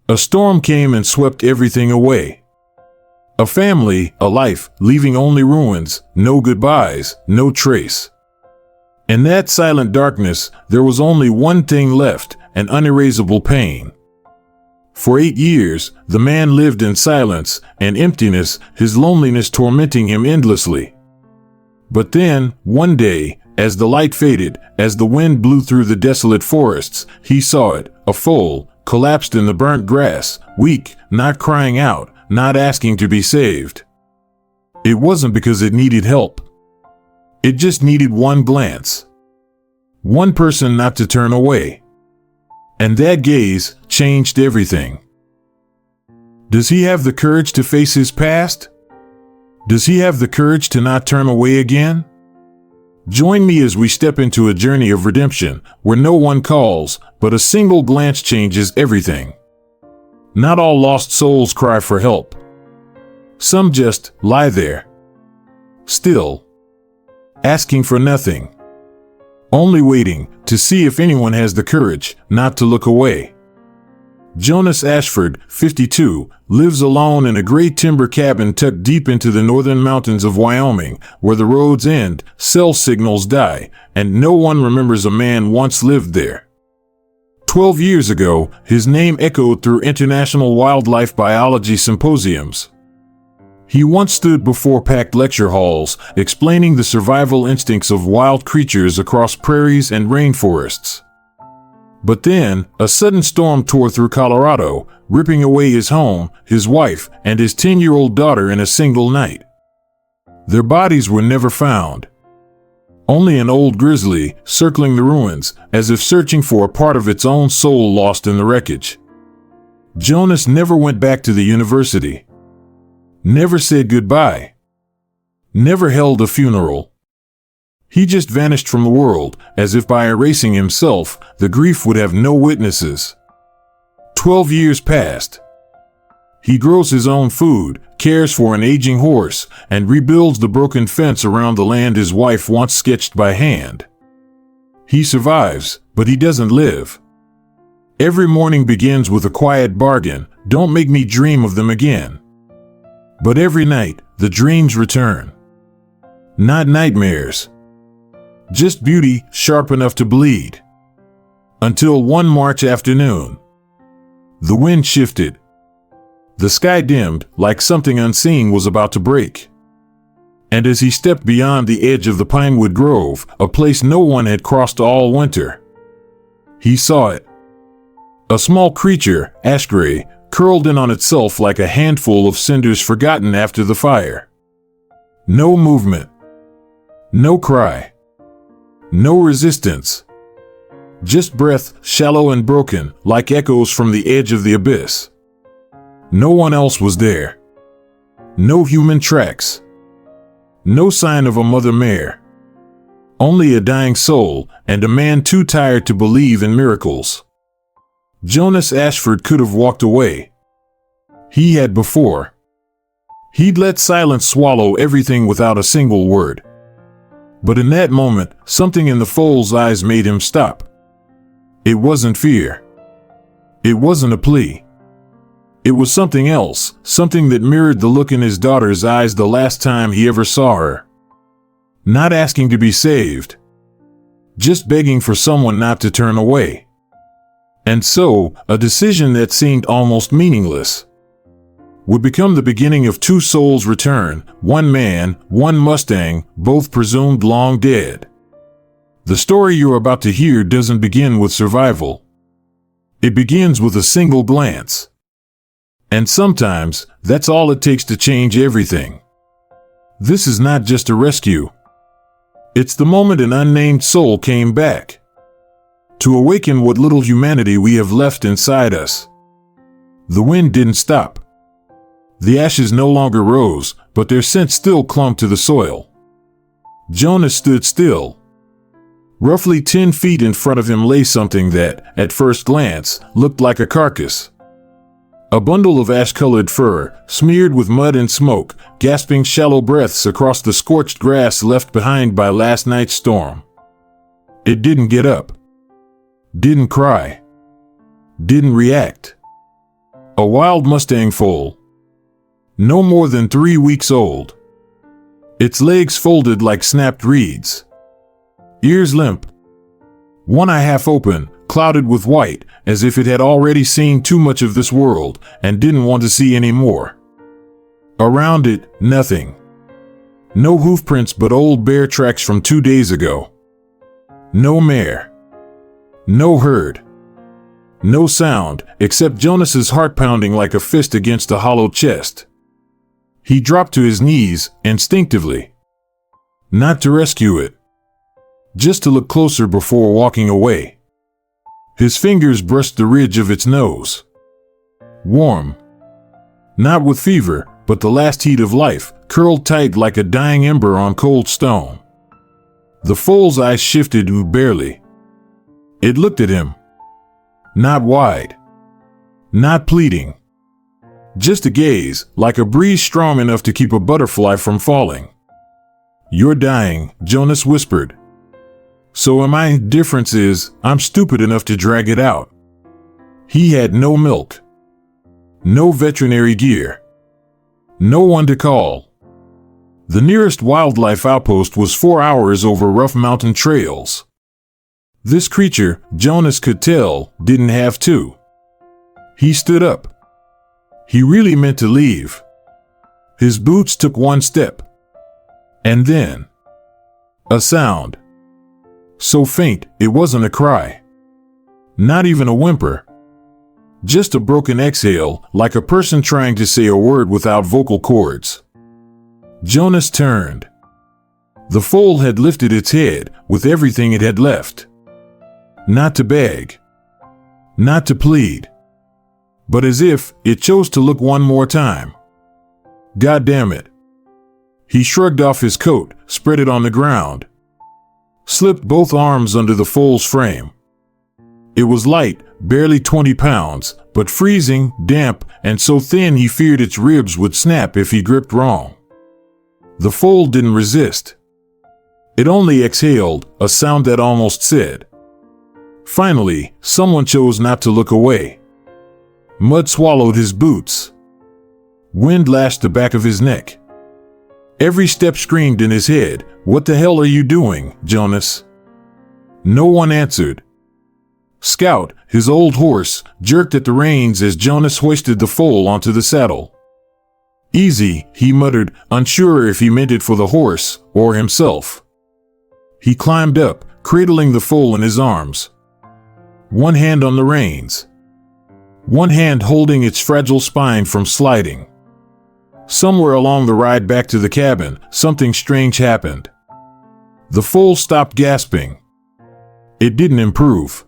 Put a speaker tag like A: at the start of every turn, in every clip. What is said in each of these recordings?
A: A storm came and swept everything away. A family, a life, leaving only ruins, no goodbyes, no trace. In that silent darkness, there was only one thing left, an unerasable pain. For 8 years, the man lived in silence and emptiness, his loneliness tormenting him endlessly. But then, one day, as the light faded, as the wind blew through the desolate forests, he saw it, a foal, collapsed in the burnt grass, weak, not crying out, not asking to be saved. It wasn't because it needed help. It just needed one glance. One person not to turn away. And that gaze changed everything. Does he have the courage to face his past? Does he have the courage to not turn away again? Join me as we step into a journey of redemption, where no one calls, but a single glance changes everything. Not all lost souls cry for help. Some just lie there, still, asking for nothing, only waiting to see if anyone has the courage not to look away. Jonas Ashford, 52, lives alone in a gray timber cabin tucked deep into the northern mountains of Wyoming, where the roads end, cell signals die, and no one remembers a man once lived there. 12 years ago, his name echoed through international wildlife biology symposiums. He once stood before packed lecture halls, explaining the survival instincts of wild creatures across prairies and rainforests. But then, a sudden storm tore through Colorado, ripping away his home, his wife, and his 10-year-old daughter in a single night. Their bodies were never found. Only an old grizzly, circling the ruins, as if searching for a part of its own soul lost in the wreckage. Jonas never went back to the university. Never said goodbye. Never held a funeral. He just vanished from the world, as if by erasing himself, the grief would have no witnesses. 12 years passed. He grows his own food, cares for an aging horse, and rebuilds the broken fence around the land his wife once sketched by hand. He survives, but he doesn't live. Every morning begins with a quiet bargain, don't make me dream of them again. But every night, the dreams return. Not nightmares. Just beauty, sharp enough to bleed. Until one March afternoon. The wind shifted. The sky dimmed, like something unseen was about to break. And as he stepped beyond the edge of the pinewood grove, a place no one had crossed all winter, he saw it. A small creature, ash gray, curled in on itself like a handful of cinders forgotten after the fire. No movement. No cry. No resistance. Just breath, shallow and broken, like echoes from the edge of the abyss. No one else was there. No human tracks. No sign of a mother mare. Only a dying soul, and a man too tired to believe in miracles. Jonas Ashford could have walked away. He had before. He'd let silence swallow everything without a single word. But in that moment, something in the foal's eyes made him stop. It wasn't fear. It wasn't a plea. It was something else, something that mirrored the look in his daughter's eyes the last time he ever saw her. Not asking to be saved. Just begging for someone not to turn away. And so, a decision that seemed almost meaningless would become the beginning of two souls' return, one man, one Mustang, both presumed long dead. The story you're about to hear doesn't begin with survival. It begins with a single glance. And sometimes, that's all it takes to change everything. This is not just a rescue. It's the moment an unnamed soul came back. To awaken what little humanity we have left inside us. The wind didn't stop. The ashes no longer rose, but their scent still clung to the soil. Jonas stood still. Roughly 10 feet in front of him lay something that, at first glance, looked like a carcass. A bundle of ash-colored fur, smeared with mud and smoke, gasping shallow breaths across the scorched grass left behind by last night's storm. It didn't get up. Didn't cry. Didn't react. A wild Mustang Foal. No more than 3 weeks old. Its legs folded like snapped reeds. Ears limp. One eye half open, clouded with white, as if it had already seen too much of this world and didn't want to see any more. Around it, nothing. No hoofprints but old bear tracks from 2 days ago. No mare. No herd. No sound, except Jonas's heart pounding like a fist against a hollow chest. He dropped to his knees, instinctively. Not to rescue it. Just to look closer before walking away. His fingers brushed the ridge of its nose. Warm. Not with fever, but the last heat of life, curled tight like a dying ember on cold stone. The foal's eyes shifted barely. It looked at him. Not wide. Not pleading. Just a gaze, like a breeze strong enough to keep a butterfly from falling. "You're dying," Jonas whispered. "So am I. Difference is, I'm stupid enough to drag it out." He had no milk. No veterinary gear. No one to call. The nearest wildlife outpost was 4 hours over rough mountain trails. This creature, Jonas could tell, didn't have to. He stood up. He really meant to leave. His boots took one step. And then, a sound. So faint, it wasn't a cry. Not even a whimper. Just a broken exhale, like a person trying to say a word without vocal cords. Jonas turned. The foal had lifted its head, with everything it had left. Not to beg. Not to plead. But as if it chose to look one more time. God damn it. He shrugged off his coat, spread it on the ground. Slipped both arms under the foal's frame. It was light, barely 20 pounds, but freezing, damp, and so thin he feared its ribs would snap if he gripped wrong. The foal didn't resist. It only exhaled, a sound that almost said. Finally, someone chose not to look away. Mud swallowed his boots. Wind lashed the back of his neck. Every step screamed in his head, "What the hell are you doing, Jonas?" No one answered. Scout, his old horse, jerked at the reins as Jonas hoisted the foal onto the saddle. "Easy," he muttered, unsure if he meant it for the horse or himself. He climbed up, cradling the foal in his arms. One hand on the reins. One hand holding its fragile spine from sliding. Somewhere along the ride back to the cabin, something strange happened. The foal stopped gasping. It didn't improve.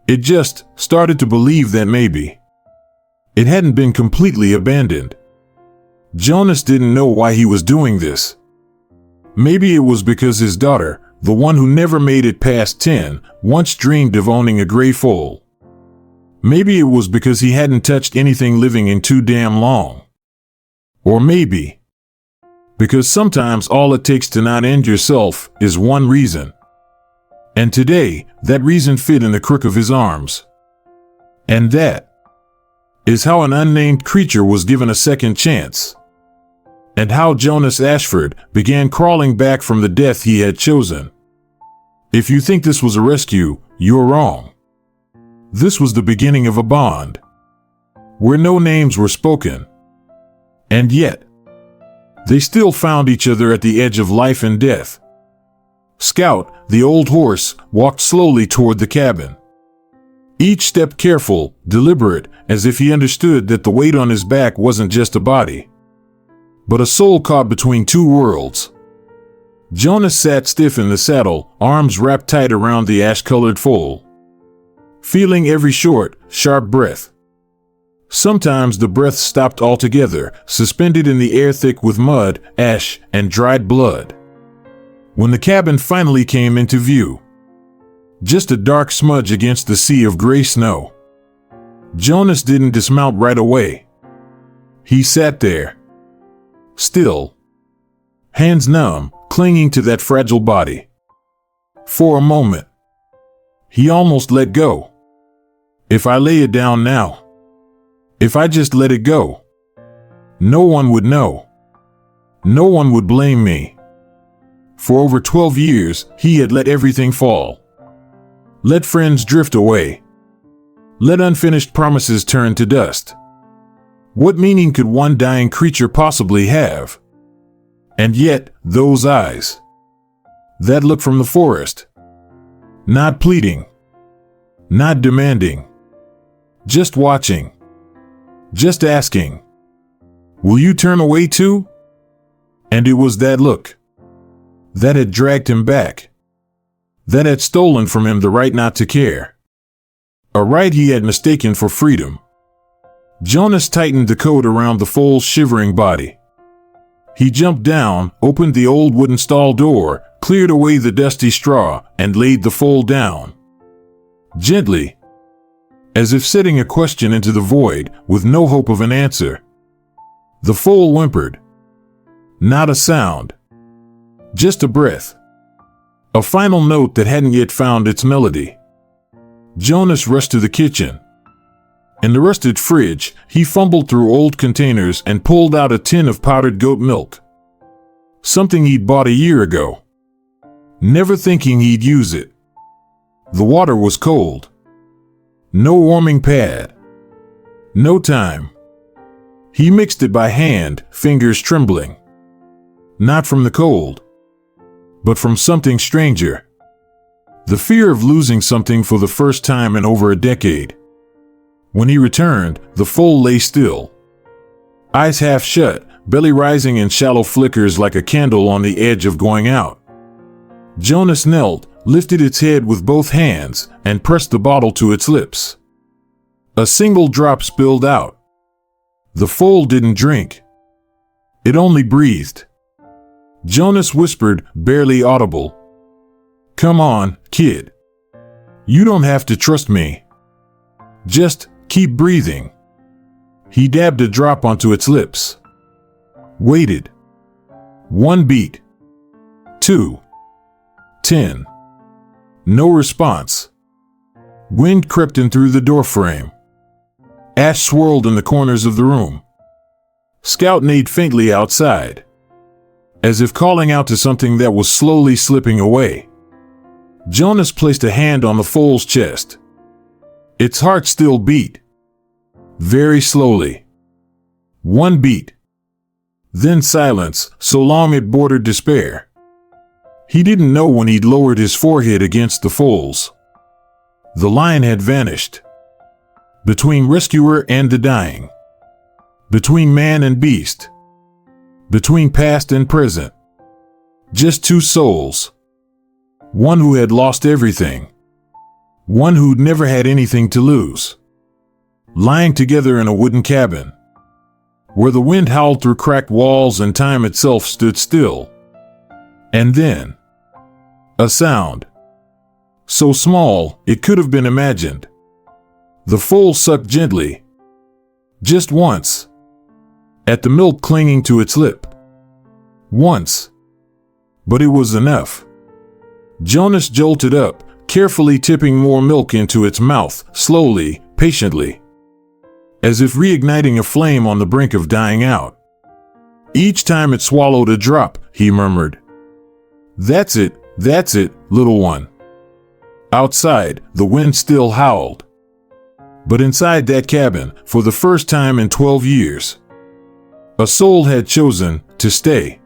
A: It just started to believe that maybe it hadn't been completely abandoned. Jonas didn't know why he was doing this. Maybe it was because his daughter, the one who never made it past 10, once dreamed of owning a gray foal. Maybe it was because he hadn't touched anything living in too damn long. Or maybe because sometimes all it takes to not end yourself is one reason. And today, that reason fit in the crook of his arms. And that is how an unnamed creature was given a second chance. And how Jonas Ashford began crawling back from the death he had chosen. If you think this was a rescue, you're wrong. This was the beginning of a bond, where no names were spoken. And yet, they still found each other at the edge of life and death. Scout, the old horse, walked slowly toward the cabin. Each step careful, deliberate, as if he understood that the weight on his back wasn't just a body, but a soul caught between two worlds. Jonas sat stiff in the saddle, arms wrapped tight around the ash-colored foal. Feeling every short, sharp breath. Sometimes the breath stopped altogether, suspended in the air thick with mud, ash, and dried blood. When the cabin finally came into view, just a dark smudge against the sea of gray snow. Jonas didn't dismount right away. He sat there, still, hands numb, clinging to that fragile body. For a moment, he almost let go. If I lay it down now, If I just let it go, no one would know. No one would blame me. For over 12 years, he had let everything fall. Let friends drift away. Let unfinished promises turn to dust. What meaning could one dying creature possibly have? And yet, those eyes. That look from the forest. Not pleading. Not demanding. Just watching. Just asking. Will you turn away too? And it was that look that had dragged him back, that had stolen from him the right not to care, a right he had mistaken for freedom. Jonas tightened the coat around the foal's shivering body. He jumped down, opened the old wooden stall door, cleared away the dusty straw, and laid the foal down. Gently, as if setting a question into the void with no hope of an answer. The foal whimpered. Not a sound. Just a breath. A final note that hadn't yet found its melody. Jonas rushed to the kitchen. In the rusted fridge, he fumbled through old containers and pulled out a tin of powdered goat milk. Something he'd bought a year ago. Never thinking he'd use it. The water was cold. No warming pad. No time. He mixed it by hand, fingers trembling. Not from the cold, but from something stranger. The fear of losing something for the first time in over a decade. When he returned, the foal lay still. Eyes half shut, belly rising in shallow flickers like a candle on the edge of going out. Jonas knelt, lifted its head with both hands, and pressed the bottle to its lips. A single drop spilled out. The foal didn't drink. It only breathed. Jonas whispered, barely audible. Come on, kid. You don't have to trust me. Just keep breathing. He dabbed a drop onto its lips. Waited. 1 beat. 2. 10. No response. Wind crept in through the doorframe. Ash swirled in the corners of the room. Scout neighed faintly outside, as if calling out to something that was slowly slipping away. Jonas placed a hand on the foal's chest. Its heart still beat. Very slowly. 1 beat. Then silence, so long it bordered despair. He didn't know when he'd lowered his forehead against the foal's. The line had vanished. Between rescuer and the dying. Between man and beast. Between past and present. Just 2 souls. One who had lost everything. One who'd never had anything to lose. Lying together in a wooden cabin, where the wind howled through cracked walls and time itself stood still. And then, a sound. So small, it could have been imagined. The foal sucked gently. Just once. At the milk clinging to its lip. Once. But it was enough. Jonas jolted up, carefully tipping more milk into its mouth, slowly, patiently. As if reigniting a flame on the brink of dying out. Each time it swallowed a drop, he murmured. That's it, little one. Outside, the wind still howled. But inside that cabin, for the first time in 12 years, a soul had chosen to stay.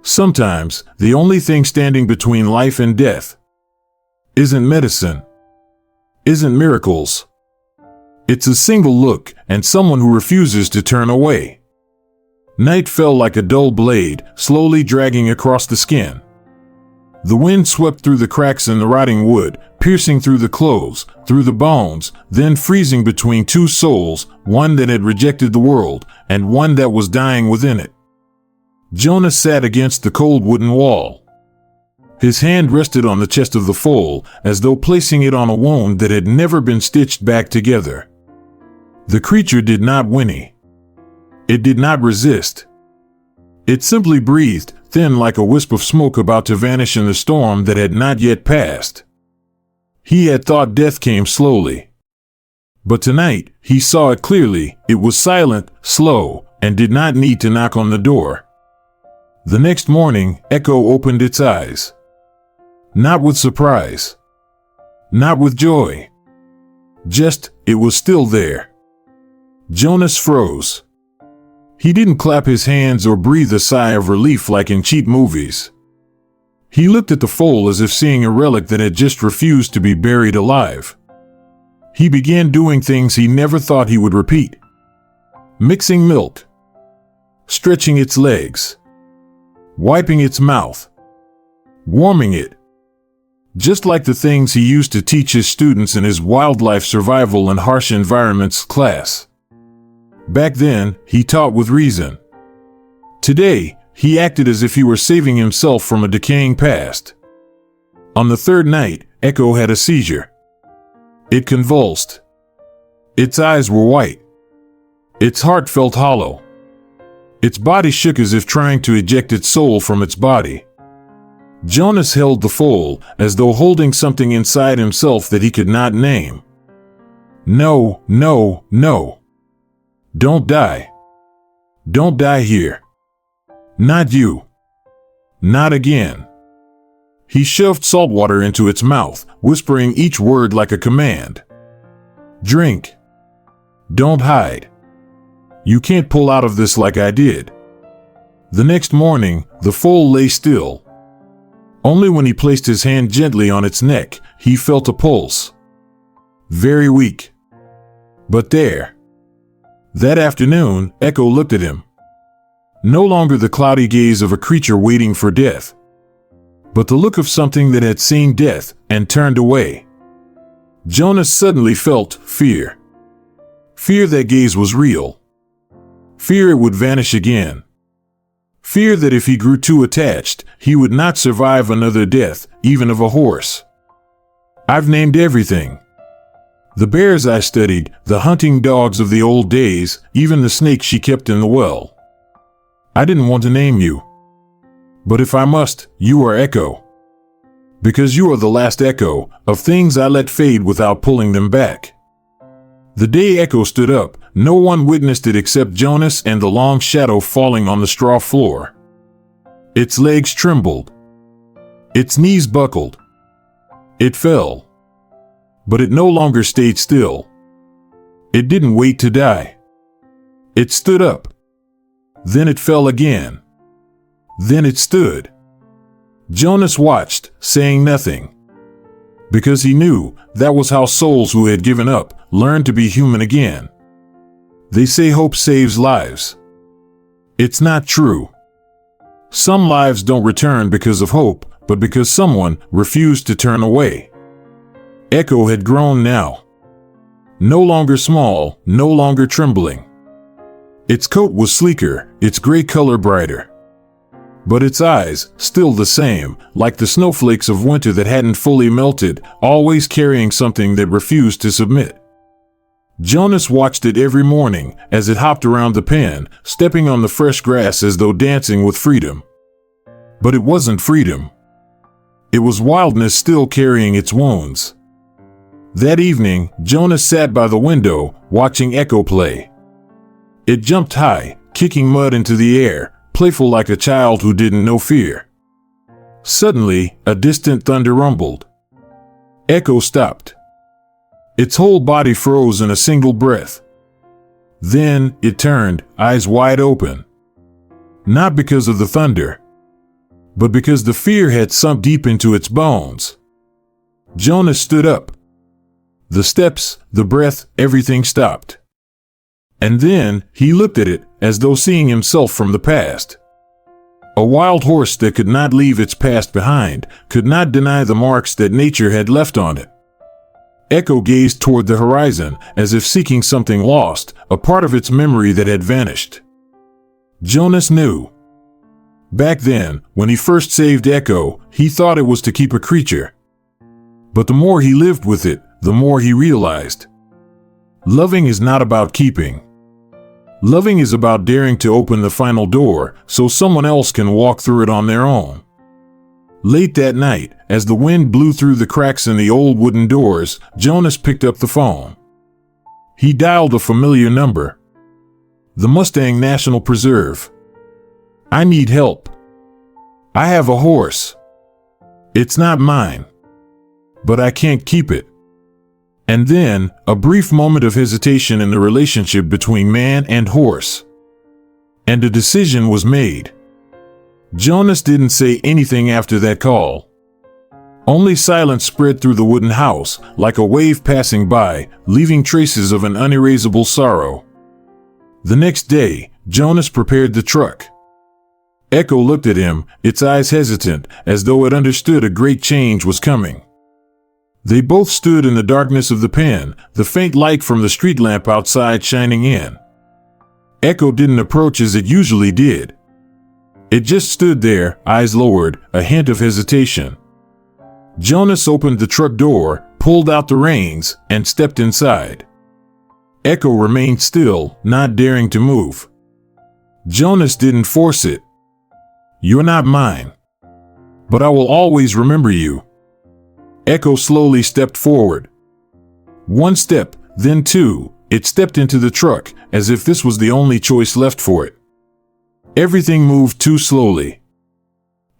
A: Sometimes, the only thing standing between life and death isn't medicine, isn't miracles. It's a single look and someone who refuses to turn away. Night fell like a dull blade, slowly dragging across the skin. The wind swept through the cracks in the rotting wood, piercing through the clothes, through the bones, then freezing between 2 souls, one that had rejected the world, and one that was dying within it. Jonas sat against the cold wooden wall. His hand rested on the chest of the foal, as though placing it on a wound that had never been stitched back together. The creature did not whinny. It did not resist. It simply breathed, thin like a wisp of smoke about to vanish in the storm that had not yet passed. He had thought death came slowly. But tonight, he saw it clearly. It was silent, slow, and did not need to knock on the door. The next morning, Ekko opened its eyes. Not with surprise. Not with joy. Just, it was still there. Jonas froze. He didn't clap his hands or breathe a sigh of relief like in cheap movies. He looked at the foal as if seeing a relic that had just refused to be buried alive. He began doing things he never thought he would repeat. Mixing milk. Stretching its legs. Wiping its mouth. Warming it. Just like the things he used to teach his students in his wildlife survival and harsh environments class. Back then, he taught with reason. Today, he acted as if he were saving himself from a decaying past. On the third night, Ekko had a seizure. It convulsed. Its eyes were white. Its heart felt hollow. Its body shook as if trying to eject its soul from its body. Jonas held the foal, as though holding something inside himself that he could not name. No, no, no. Don't die. Don't die here. Not you. Not again. He shoved salt water into its mouth, whispering each word like a command. Drink. Don't hide. You can't pull out of this like I did. The next morning, the foal lay still. Only when he placed his hand gently on its neck, he felt a pulse. Very weak. But there. That afternoon, Ekko looked at him. No longer the cloudy gaze of a creature waiting for death, but the look of something that had seen death and turned away. Jonas suddenly felt fear. Fear that gaze was real. Fear it would vanish again. Fear that if he grew too attached, he would not survive another death, even of a horse. I've named everything. The bears I studied, the hunting dogs of the old days, even the snake she kept in the well. I didn't want to name you. But if I must, you are Ekko. Because you are the last echo of things I let fade without pulling them back. The day Ekko stood up, no one witnessed it except Jonas and the long shadow falling on the straw floor. Its legs trembled. Its knees buckled. It fell. But it no longer stayed still. It didn't wait to die. It stood up. Then it fell again. Then it stood. Jonas watched, saying nothing. Because he knew that was how souls who had given up learned to be human again. They say hope saves lives. It's not true. Some lives don't return because of hope, but because someone refused to turn away. Ekko had grown now. No longer small, no longer trembling. Its coat was sleeker, its gray color brighter. But its eyes, still the same, like the snowflakes of winter that hadn't fully melted, always carrying something that refused to submit. Jonas watched it every morning as it hopped around the pen, stepping on the fresh grass as though dancing with freedom. But it wasn't freedom. It was wildness still carrying its wounds. That evening, Jonas sat by the window, watching Ekko play. It jumped high, kicking mud into the air, playful like a child who didn't know fear. Suddenly, a distant thunder rumbled. Ekko stopped. Its whole body froze in a single breath. Then, it turned, eyes wide open. Not because of the thunder, but because the fear had sunk deep into its bones. Jonas stood up. The steps, the breath, everything stopped. And then, he looked at it, as though seeing himself from the past. A wild horse that could not leave its past behind, could not deny the marks that nature had left on it. Ekko gazed toward the horizon, as if seeking something lost, a part of its memory that had vanished. Jonas knew. Back then, when he first saved Ekko, he thought it was to keep a creature. But the more he lived with it, the more he realized. Loving is not about keeping. Loving is about daring to open the final door so someone else can walk through it on their own. Late that night, as the wind blew through the cracks in the old wooden doors, Jonas picked up the phone. He dialed a familiar number. The Mustang National Preserve. I need help. I have a horse. It's not mine. But I can't keep it. And then, a brief moment of hesitation in the relationship between man and horse. And a decision was made. Jonas didn't say anything after that call. Only silence spread through the wooden house, like a wave passing by, leaving traces of an unerasable sorrow. The next day, Jonas prepared the truck. Ekko looked at him, its eyes hesitant, as though it understood a great change was coming. They both stood in the darkness of the pen, the faint light from the street lamp outside shining in. Ekko didn't approach as it usually did. It just stood there, eyes lowered, a hint of hesitation. Jonas opened the truck door, pulled out the reins, and stepped inside. Ekko remained still, not daring to move. Jonas didn't force it. You're not mine. But I will always remember you. Ekko slowly stepped forward. One step, then two, it stepped into the truck, as if this was the only choice left for it. Everything moved too slowly.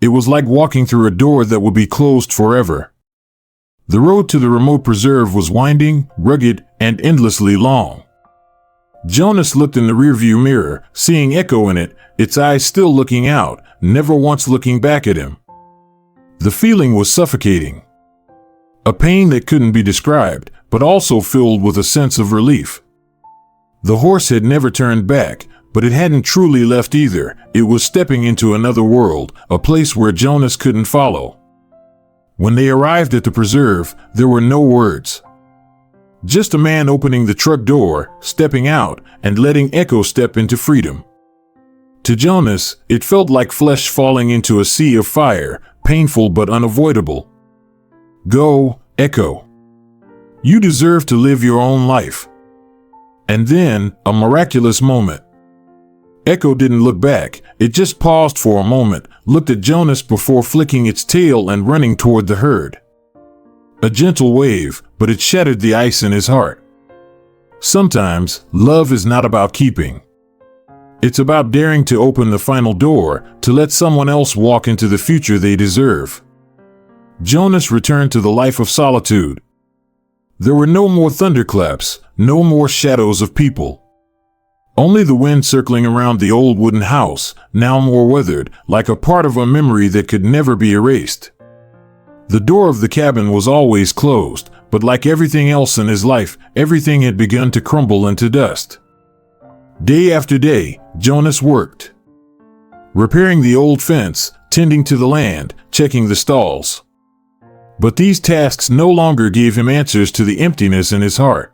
A: It was like walking through a door that would be closed forever. The road to the remote preserve was winding, rugged, and endlessly long. Jonas looked in the rearview mirror, seeing Ekko in it, its eyes still looking out, never once looking back at him. The feeling was suffocating. A pain that couldn't be described, but also filled with a sense of relief. The horse had never turned back, but it hadn't truly left either. It was stepping into another world, a place where Jonas couldn't follow. When they arrived at the preserve, there were no words. Just a man opening the truck door, stepping out, and letting Ekko step into freedom. To Jonas, it felt like flesh falling into a sea of fire, painful but unavoidable. Go, Ekko. You deserve to live your own life. And then, a miraculous moment. Ekko didn't look back, it just paused for a moment, looked at Jonas before flicking its tail and running toward the herd. A gentle wave, but it shattered the ice in his heart. Sometimes, love is not about keeping. It's about daring to open the final door, to let someone else walk into the future they deserve. Jonas returned to the life of solitude. There were no more thunderclaps, no more shadows of people. Only the wind circling around the old wooden house, now more weathered, like a part of a memory that could never be erased. The door of the cabin was always closed, but like everything else in his life, everything had begun to crumble into dust. Day after day, Jonas worked. Repairing the old fence, tending to the land, checking the stalls. But these tasks no longer gave him answers to the emptiness in his heart.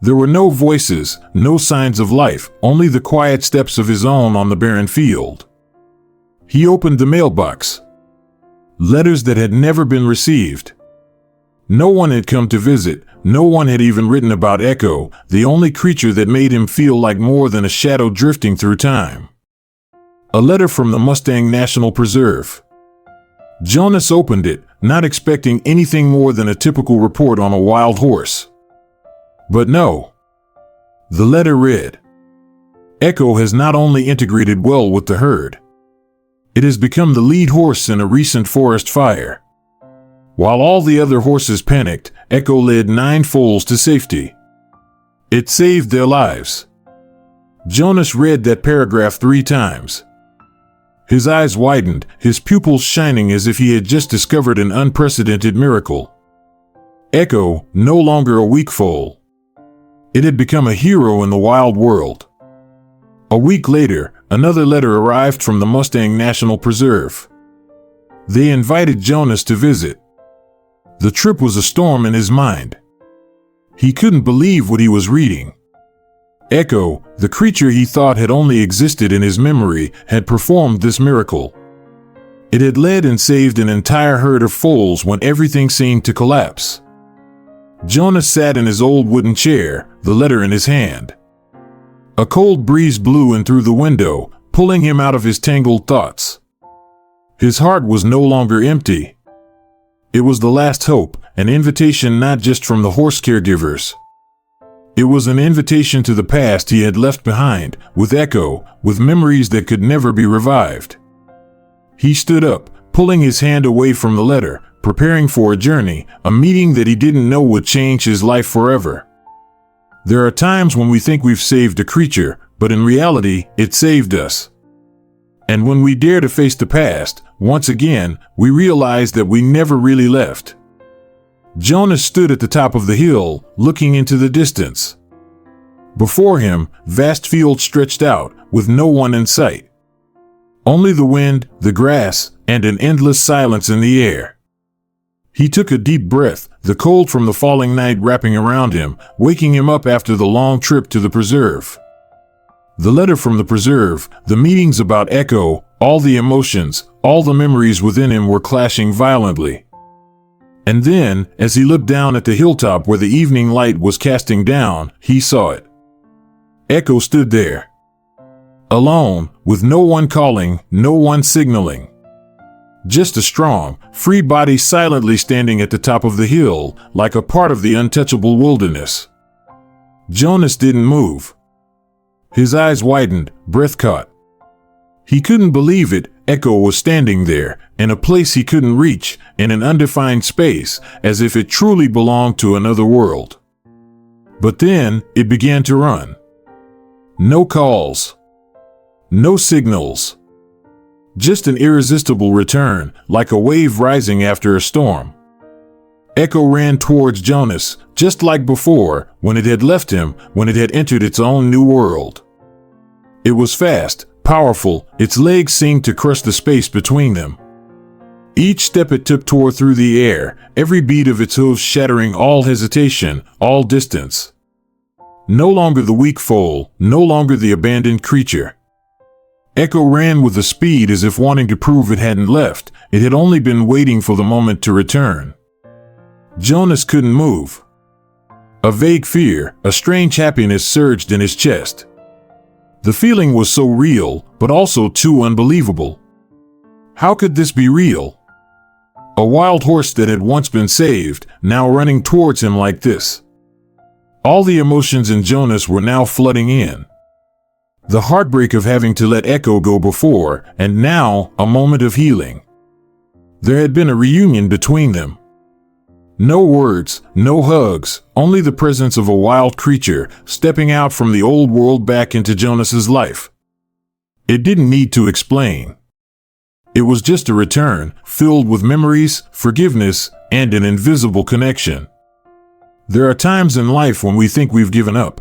A: There were no voices, no signs of life, only the quiet steps of his own on the barren field. He opened the mailbox. Letters that had never been received. No one had come to visit, no one had even written about Ekko, the only creature that made him feel like more than a shadow drifting through time. A letter from the Mustang National Preserve. Jonas opened it, not expecting anything more than a typical report on a wild horse. But no. The letter read, Ekko has not only integrated well with the herd. It has become the lead horse in a recent forest fire. While all the other horses panicked, Ekko led 9 foals to safety. It saved their lives. Jonas read that paragraph 3 times. His eyes widened, his pupils shining as if he had just discovered an unprecedented miracle. Ekko, no longer a weak foal. It had become a hero in the wild world. A week later, another letter arrived from the Mustang National Preserve. They invited Jonas to visit. The trip was a storm in his mind. He couldn't believe what he was reading. Ekko, the creature he thought had only existed in his memory, had performed this miracle. It had led and saved an entire herd of foals when everything seemed to collapse. Jonas sat in his old wooden chair, the letter in his hand. A cold breeze blew in through the window, pulling him out of his tangled thoughts. His heart was no longer empty. It was the last hope, an invitation not just from the horse caregivers. It was an invitation to the past he had left behind, with Ekko, with memories that could never be revived. He stood up, pulling his hand away from the letter, preparing for a journey, a meeting that he didn't know would change his life forever. There are times when we think we've saved a creature, but in reality, it saved us. And when we dare to face the past, once again, we realize that we never really left. Jonas stood at the top of the hill, looking into the distance. Before him, vast fields stretched out, with no one in sight. Only the wind, the grass, and an endless silence in the air. He took a deep breath, the cold from the falling night wrapping around him, waking him up after the long trip to the preserve. The letter from the preserve, the meetings about Ekko, all the emotions, all the memories within him were clashing violently. And then, as he looked down at the hilltop where the evening light was casting down, he saw it. Ekko stood there. Alone, with no one calling, no one signaling. Just a strong, free body silently standing at the top of the hill, like a part of the untouchable wilderness. Jonas didn't move. His eyes widened, breath caught. He couldn't believe it. Ekko was standing there, in a place he couldn't reach, in an undefined space, as if it truly belonged to another world. But then, it began to run. No calls. No signals. Just an irresistible return, like a wave rising after a storm. Ekko ran towards Jonas, just like before, when it had left him, when it had entered its own new world. It was fast, powerful, its legs seemed to crush the space between them. Each step it took tore through the air, every beat of its hooves shattering all hesitation, all distance. No longer the weak foal, no longer the abandoned creature. Ekko ran with a speed as if wanting to prove it hadn't left, it had only been waiting for the moment to return. Jonas couldn't move. A vague fear, a strange happiness surged in his chest. The feeling was so real, but also too unbelievable. How could this be real? A wild horse that had once been saved, now running towards him like this. All the emotions in Jonas were now flooding in. The heartbreak of having to let Ekko go before, and now, a moment of healing. There had been a reunion between them. No words, no hugs, only the presence of a wild creature stepping out from the old world back into Jonas's life. It didn't need to explain. It was just a return, filled with memories, forgiveness, and an invisible connection. There are times in life when we think we've given up.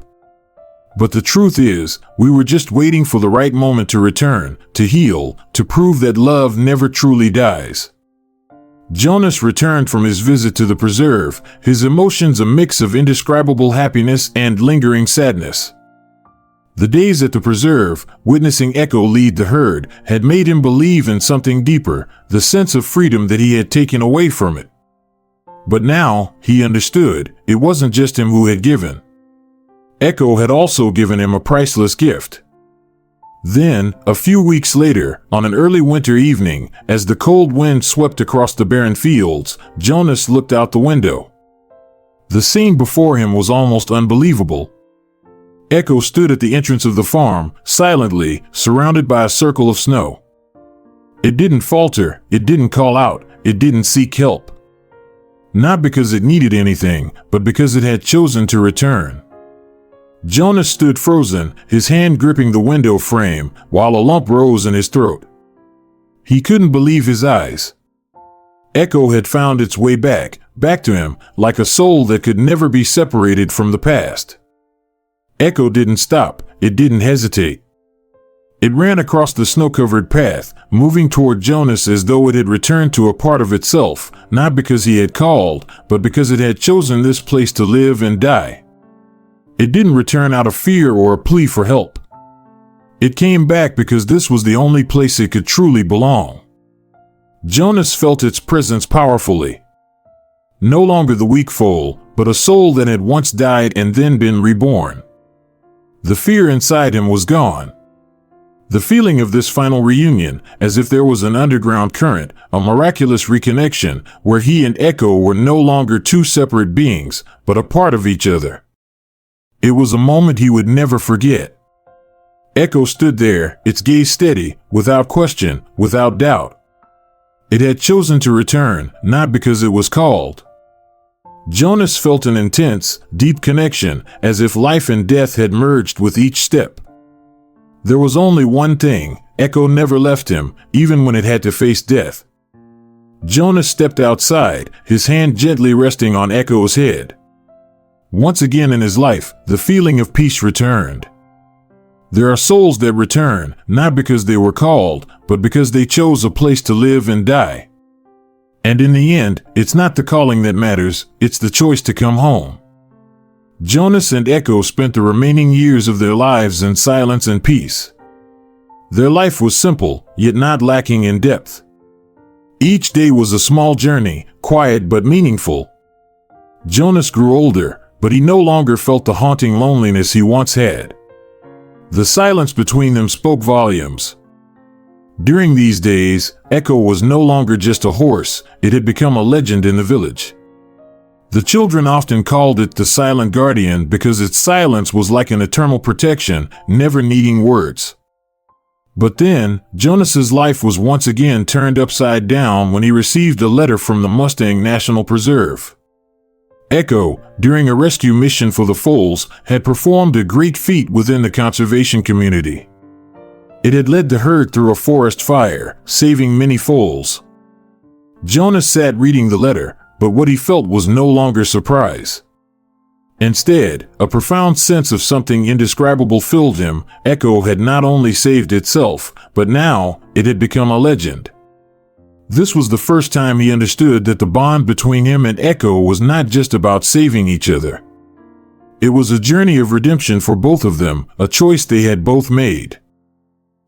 A: But the truth is, we were just waiting for the right moment to return, to heal, to prove that love never truly dies. Jonas returned from his visit to the preserve, his emotions a mix of indescribable happiness and lingering sadness. The days at the preserve, witnessing Ekko lead the herd, had made him believe in something deeper, the sense of freedom that he had taken away from it. But now, he understood, it wasn't just him who had given. Ekko had also given him a priceless gift. Then, a few weeks later, on an early winter evening, as the cold wind swept across the barren fields, Jonas looked out the window. The scene before him was almost unbelievable. Ekko stood at the entrance of the farm, silently, surrounded by a circle of snow. It didn't falter, it didn't call out, it didn't seek help. Not because it needed anything, but because it had chosen to return. Jonas stood frozen, his hand gripping the window frame, while a lump rose in his throat. He couldn't believe his eyes. Ekko had found its way back to him, like a soul that could never be separated from the past. Ekko didn't stop, it didn't hesitate. It ran across the snow-covered path, moving toward Jonas as though it had returned to a part of itself, not because he had called, but because it had chosen this place to live and die. It didn't return out of fear or a plea for help. It came back because this was the only place it could truly belong. Jonas felt its presence powerfully. No longer the weak foal, but a soul that had once died and then been reborn. The fear inside him was gone. The feeling of this final reunion, as if there was an underground current, a miraculous reconnection, where he and Ekko were no longer two separate beings, but a part of each other. It was a moment he would never forget. Ekko stood there, its gaze steady, without question, without doubt. It had chosen to return, not because it was called. Jonas felt an intense, deep connection, as if life and death had merged with each step. There was only one thing: Ekko never left him, even when it had to face death. Jonas stepped outside, his hand gently resting on Ekko's head. Once again in his life, the feeling of peace returned. There are souls that return, not because they were called, but because they chose a place to live and die. And in the end, it's not the calling that matters, it's the choice to come home. Jonas and Ekko spent the remaining years of their lives in silence and peace. Their life was simple, yet not lacking in depth. Each day was a small journey, quiet but meaningful. Jonas grew older, but he no longer felt the haunting loneliness he once had. The silence between them spoke volumes. During these days, Ekko was no longer just a horse, it had become a legend in the village. The children often called it the Silent Guardian because its silence was like an eternal protection, never needing words. But then, Jonas's life was once again turned upside down when he received a letter from the Mustang National Preserve. Ekko, during a rescue mission for the foals, had performed a great feat within the conservation community. It had led the herd through a forest fire, saving many foals. Jonas sat reading the letter, but what he felt was no longer surprise. Instead, a profound sense of something indescribable filled him. Ekko had not only saved itself, but now it had become a legend. This was the first time he understood that the bond between him and Ekko was not just about saving each other. It was a journey of redemption for both of them, a choice they had both made.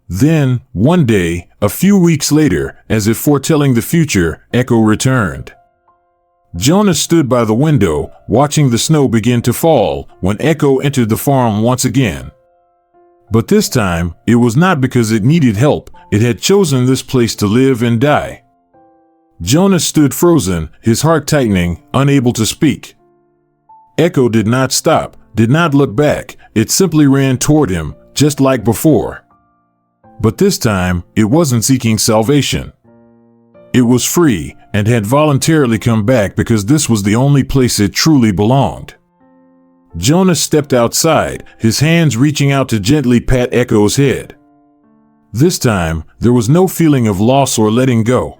A: Then, one day, a few weeks later, as if foretelling the future, Ekko returned. Jonas stood by the window, watching the snow begin to fall, when Ekko entered the farm once again. But this time, it was not because it needed help, it had chosen this place to live and die. Jonas stood frozen, his heart tightening, unable to speak. Ekko did not stop, did not look back, it simply ran toward him, just like before. But this time, it wasn't seeking salvation. It was free, and had voluntarily come back because this was the only place it truly belonged. Jonas stepped outside, his hands reaching out to gently pat Ekko's head. This time, there was no feeling of loss or letting go.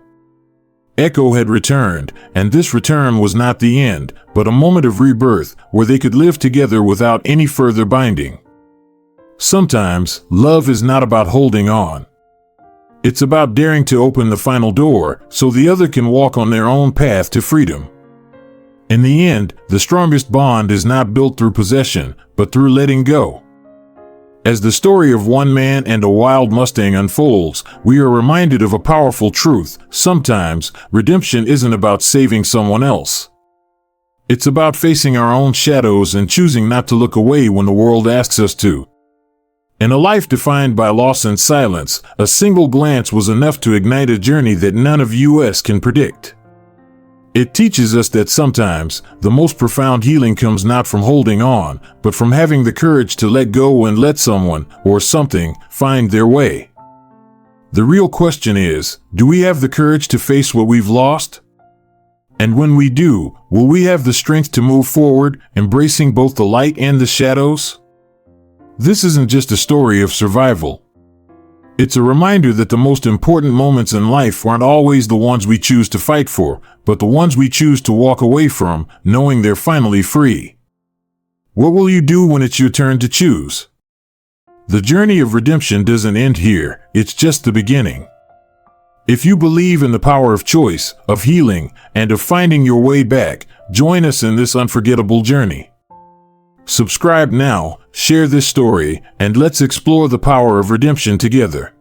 A: Ekko had returned, and this return was not the end, but a moment of rebirth where they could live together without any further binding. Sometimes, love is not about holding on. It's about daring to open the final door so the other can walk on their own path to freedom. In the end, the strongest bond is not built through possession, but through letting go. As the story of one man and a wild Mustang unfolds, we are reminded of a powerful truth. Sometimes, redemption isn't about saving someone else. It's about facing our own shadows and choosing not to look away when the world asks us to. In a life defined by loss and silence, a single glance was enough to ignite a journey that none of us can predict. It teaches us that sometimes, the most profound healing comes not from holding on, but from having the courage to let go and let someone, or something, find their way. The real question is, do we have the courage to face what we've lost? And when we do, will we have the strength to move forward, embracing both the light and the shadows? This isn't just a story of survival. It's a reminder that the most important moments in life aren't always the ones we choose to fight for, but the ones we choose to walk away from, knowing they're finally free. What will you do when it's your turn to choose? The journey of redemption doesn't end here, it's just the beginning. If you believe in the power of choice, of healing, and of finding your way back, join us in this unforgettable journey. Subscribe now, share this story, and let's explore the power of redemption together.